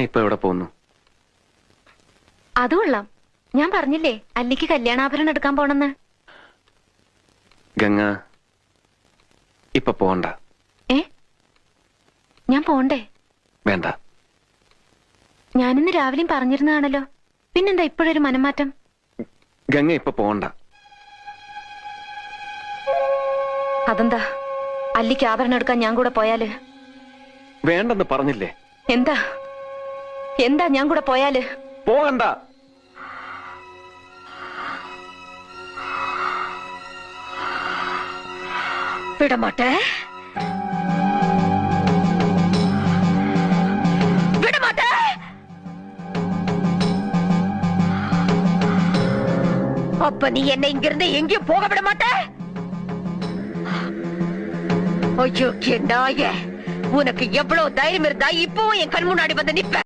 ഇപ്പൊ എവിടെ പോകുന്നു? അത് കൊള്ളാം. ഞാൻ പറഞ്ഞില്ലേ അല്ലിക്ക് കല്യാണാഭരണം എടുക്കാൻ പോണെന്ന്. ഗംഗ ഇപ്പൊ പോണ്ട. ഞാൻ പോണ്ടേ? വേണ്ട. ഞാനിന്ന് രാവിലെയും പറഞ്ഞിരുന്നതാണല്ലോ, പിന്നെന്താ ഇപ്പോഴൊരു മനംമാറ്റം? ഗംഗ ഇപ്പൊ പോണ്ട. അതെന്താ? അല്ലിക്ക് ആഭരണം എടുക്കാൻ ഞാൻ കൂടെ പോയാല്? വേണ്ടെന്ന് പറഞ്ഞില്ലേ? എന്താ എന്താ ഞാൻ കൂടെ പോയാല്? പോകണ്ട. വിടമാട്ടെ, വിടമാട്ടെ. அப்ப நீ என்னை இங்கிருந்து எங்கேயும் போக விட மாட்ட? ஐயோ நாயே, உனக்கு எவ்வளவு தைரியம் இருந்தா இப்பவும் என் கண் முன்னாடி வந்து நிப்ப?